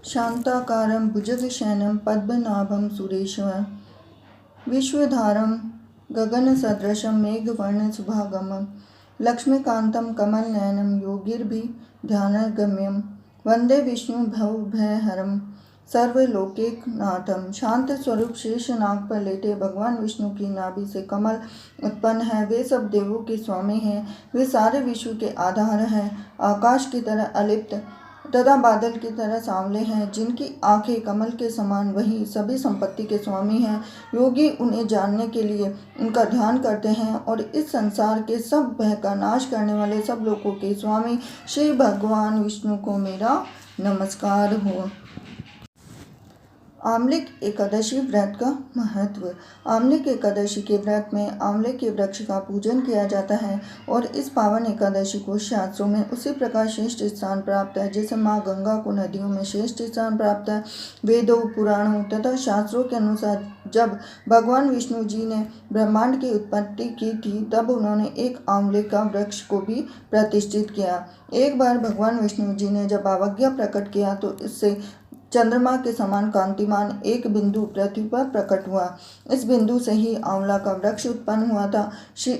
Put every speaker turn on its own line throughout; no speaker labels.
शांताकारं भुजगशयनं पद्मनाभं सुरेशं विश्वधारं गगनसदृशं मेघवर्णशुभागमं लक्ष्मीकान्तं कमलनयनं योगिभिर्ध्यानगम्यं वन्दे विष्णुभवभयहरं सर्वलोकैकनाथं। शांत स्वरूप शेषनाग पर लेटे भगवान विष्णु की नाभि से कमल उत्पन्न है। वे सब देवों के स्वामी हैं। वे सारे विश्व के आधार हैं। आकाश की तरह अलिप्त तथा बादल की तरह सांवले हैं। जिनकी आंखें कमल के समान, वही सभी संपत्ति के स्वामी हैं। योगी उन्हें जानने के लिए उनका ध्यान करते हैं और इस संसार के सब भय का नाश करने वाले सब लोगों के स्वामी श्री भगवान विष्णु को मेरा नमस्कार हो। आमलिक एकादशी व्रत का महत्व। आमलिक एकादशी के व्रत में आंवले के वृक्ष का पूजन किया जाता है और इस पावन एकादशी को शास्त्रों में उसी प्रकार श्रेष्ठ स्थान प्राप्त है जैसे माँ गंगा को नदियों में श्रेष्ठ स्थान प्राप्त है। वेदों, पुराणों तथा शास्त्रों के अनुसार जब भगवान विष्णु जी ने ब्रह्मांड की उत्पत्ति की थी तब उन्होंने एक आंवले का वृक्ष को भी प्रतिष्ठित किया। एक बार भगवान विष्णु जी ने जब अवज्ञा प्रकट किया तो इससे चंद्रमा के समान कांतिमान एक बिंदु पृथ्वी पर प्रकट हुआ। इस बिंदु से ही आंवला का वृक्ष उत्पन्न हुआ था।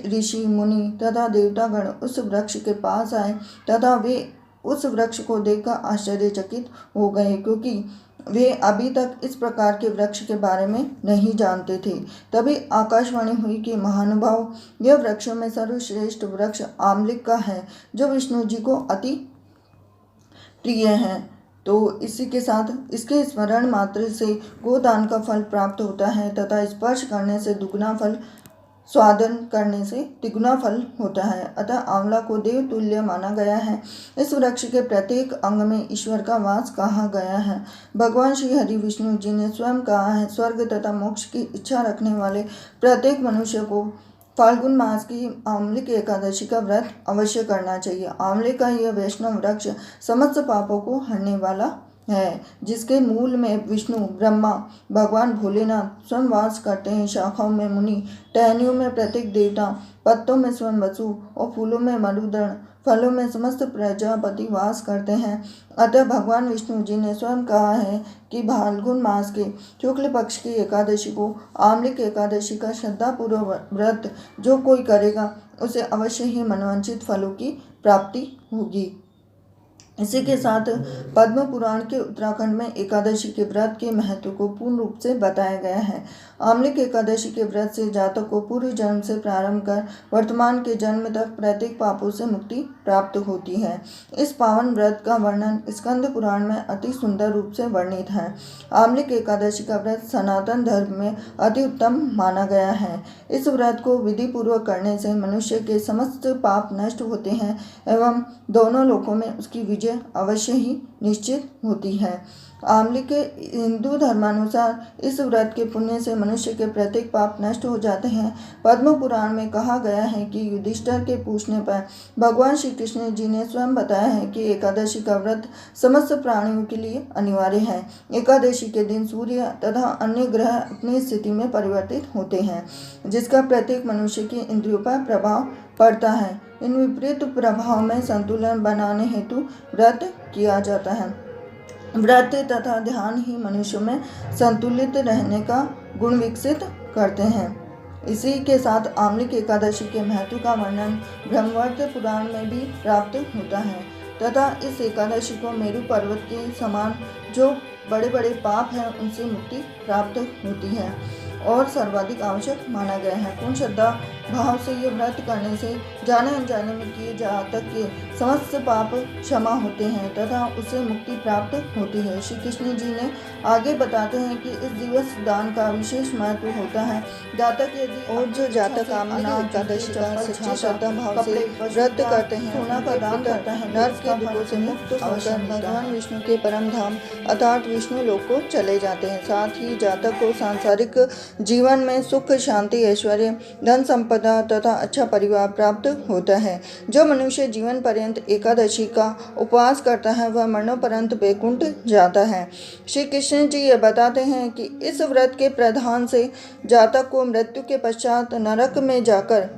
ऋषि, मुनि तथा देवतागण उस वृक्ष के पास आए तथा वे उस वृक्ष को देखकर आश्चर्यचकित हो गए, क्योंकि वे अभी तक इस प्रकार के वृक्ष के बारे में नहीं जानते थे। तभी आकाशवाणी हुई कि महानुभाव, यह वृक्षों में सर्वश्रेष्ठ वृक्ष आमलिक का है जो विष्णु जी को अति प्रिय है। तो इसी के साथ इसके स्मरण मात्र से गोदान का फल प्राप्त होता है तथा स्पर्श करने से दुगुना फल, स्वादन करने से तिगुना फल होता है। अतः आंवला को देव तुल्य माना गया है। इस वृक्ष के प्रत्येक अंग में ईश्वर का वास कहा गया है। भगवान श्री हरि विष्णु जी ने स्वयं कहा है, स्वर्ग तथा मोक्ष की इच्छा रखने वाले प्रत्येक मनुष्य को फाल्गुन मास की आंवलिक एकादशी का व्रत अवश्य करना चाहिए। आंवले का यह वैष्णव वृक्ष समस्त पापों को हरने वाला है, जिसके मूल में विष्णु, ब्रह्मा, भगवान भोलेनाथ स्वयं वास करते हैं। शाखाओं में मुनि, टहनियों में प्रत्येक देवता, पत्तों में स्वयं वसु और फूलों में मरुदगण, फलों में समस्त प्रजापति वास करते हैं। अतः भगवान विष्णु जी ने स्वयं कहा है कि फाल्गुन मास के शुक्ल पक्ष की एकादशी को आमलिक एकादशी का श्रद्धापूर्वक व्रत जो कोई करेगा उसे अवश्य ही मनवांछित फलों की प्राप्ति होगी। इसी के साथ पद्म पुराण के उत्तराखंड में एकादशी के व्रत के महत्व को पूर्ण रूप से बताया गया है। आमलिक एकादशी के व्रत से जातक को पूर्व जन्म से प्रारंभ कर वर्तमान के जन्म तक प्रत्येक पापों से मुक्ति प्राप्त होती है। इस पावन व्रत का वर्णन स्कंद पुराण में अति सुंदर रूप से वर्णित है। आमलिक एकादशी का व्रत सनातन धर्म में अति उत्तम माना गया है। इस व्रत को विधि पूर्वक करने से मनुष्य के समस्त पाप नष्ट होते हैं एवं दोनों लोकों में उसकी विजय अवश्य ही निश्चित होती है। आमलिक के हिंदू धर्मानुसार इस व्रत के पुण्य से मनुष्य के प्रत्येक पाप नष्ट हो जाते हैं। पद्म पुराण में कहा गया है कि युधिष्ठिर के पूछने पर भगवान श्री कृष्ण जी ने स्वयं बताया है कि एकादशी का व्रत समस्त प्राणियों के लिए अनिवार्य है। एकादशी के दिन सूर्य तथा अन्य ग्रह अपनी स्थिति में परिवर्तित होते हैं, जिसका प्रत्येक मनुष्य की इंद्रियों पर प्रभाव पड़ता है। इन विपरीत प्रभाव में संतुलन बनाने हेतु व्रत किया जाता है। व्रत तथा ध्यान ही मनुष्य में संतुलित रहने का गुण विकसित करते हैं। इसी के साथ आमलिक एकादशी के महत्व का वर्णन ब्रह्मवर्त पुराण में भी प्राप्त होता है तथा इस एकादशी को मेरु पर्वत के समान जो बड़े बड़े पाप हैं उनसे मुक्ति प्राप्त होती है और सर्वाधिक आवश्यक माना गया है। पूर्ण श्रद्धा भाव से ये व्रत करने से जाने अनजाने में किए जातक के समस्त पाप क्षमा होते हैं तथा उससे मुक्ति प्राप्त होती है। श्री कृष्ण जी ने आगे बताते हैं कि इस दिवस दान का विशेष महत्व होता है। जातक यदि और जो जातक आमलिक एकादशी का सच्ची श्रद्धा भाव से व्रत करते हैं, सोना का दान करता है, नर्क के दुखों से मुक्त होकर भगवान विष्णु के परम धाम अर्थात विष्णु लोक को चले जाते हैं। साथ ही जातक को सांसारिक जीवन में सुख, शांति, ऐश्वर्य, धन संपदा तथा अच्छा परिवार प्राप्त होता है। जो मनुष्य जीवन पर्यंत एकादशी का उपवास करता है वह मरणोपरंत वैकुंठ जाता है। श्री कृष्ण जी ये बताते हैं कि इस व्रत के प्रधान से जातक को मृत्यु के पश्चात नरक में जाकर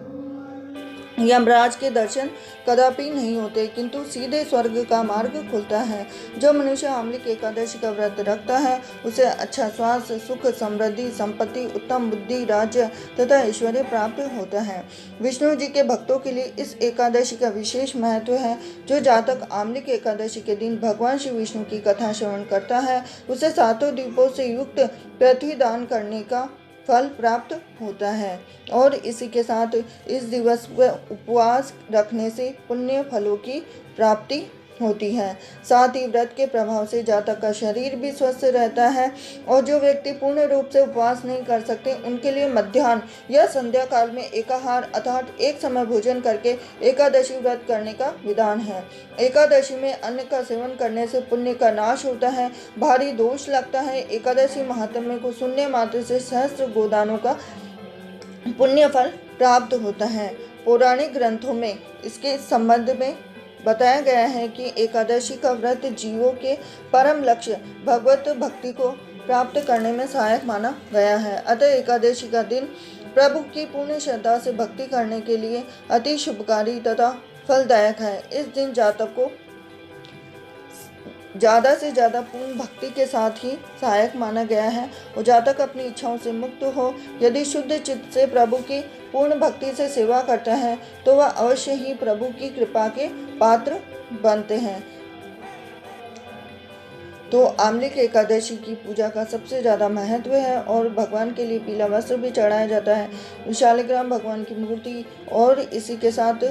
यमराज के दर्शन कदापि नहीं होते, किंतु सीधे स्वर्ग का मार्ग खुलता है। जो मनुष्य आंवलिक एकादशी का व्रत रखता है उसे अच्छा स्वास्थ्य, सुख, समृद्धि, संपत्ति, उत्तम बुद्धि, राज्य तथा ऐश्वर्य प्राप्त होता है। विष्णु जी के भक्तों के लिए इस एकादशी का विशेष महत्व है। जो जातक आंवलिक एकादशी के दिन भगवान श्री विष्णु की कथा श्रवण करता है उसे 7 दीपों से युक्त पृथ्वी दान करने का फल प्राप्त होता है। और इसी के साथ इस दिवस पर उपवास रखने से पुण्य फलों की प्राप्ति होती है। साथ ही व्रत के प्रभाव से जातक का शरीर भी स्वस्थ रहता है। और जो व्यक्ति पूर्ण रूप से उपवास नहीं कर सकते उनके लिए मध्याह्न या संध्या काल में एकाहार अर्थात एक समय भोजन करके एकादशी व्रत करने का विधान है। एकादशी में अन्न का सेवन करने से पुण्य का नाश होता है, भारी दोष लगता है। एकादशी महात्म्य को सुनने मात्र से सहस्त्र गोदानों का पुण्य फल प्राप्त होता है। पौराणिक ग्रंथों में इसके संबंध में बताया गया है कि एकादशी का व्रत जीवों के परम लक्ष्य भगवत भक्ति को प्राप्त करने में सहायक माना गया है। अतः एकादशी का दिन प्रभु की पूर्ण श्रद्धा से भक्ति करने के लिए अति शुभकारी तथा फलदायक है। इस दिन जातक को ज़्यादा से ज़्यादा पूर्ण भक्ति के साथ ही सहायक माना गया है और जातक अपनी इच्छाओं से मुक्त हो। यदि शुद्ध चित्त से प्रभु की पूर्ण भक्ति से सेवा करता है तो वह अवश्य ही प्रभु की कृपा के पात्र बनते हैं। तो आंवलिक एकादशी की पूजा का सबसे ज़्यादा महत्व है और भगवान के लिए पीला वस्त्र भी चढ़ाया जाता है। शालिग्राम भगवान की मूर्ति और इसी के साथ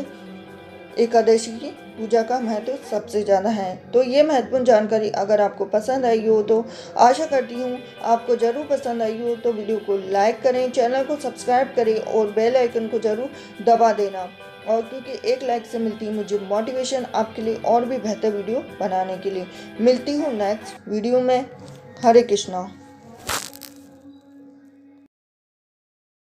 एकादशी की पूजा का महत्व सबसे ज़्यादा है। तो ये महत्वपूर्ण जानकारी अगर आपको पसंद आई हो तो आशा करती हूँ आपको ज़रूर पसंद आई हो। तो वीडियो को लाइक करें, चैनल को सब्सक्राइब करें और बेल आइकन को ज़रूर दबा देना। और क्योंकि एक लाइक से मिलती है मुझे मोटिवेशन आपके लिए और भी बेहतर वीडियो बनाने के लिए। मिलती हूँ नेक्स्ट वीडियो में। हरे कृष्णा।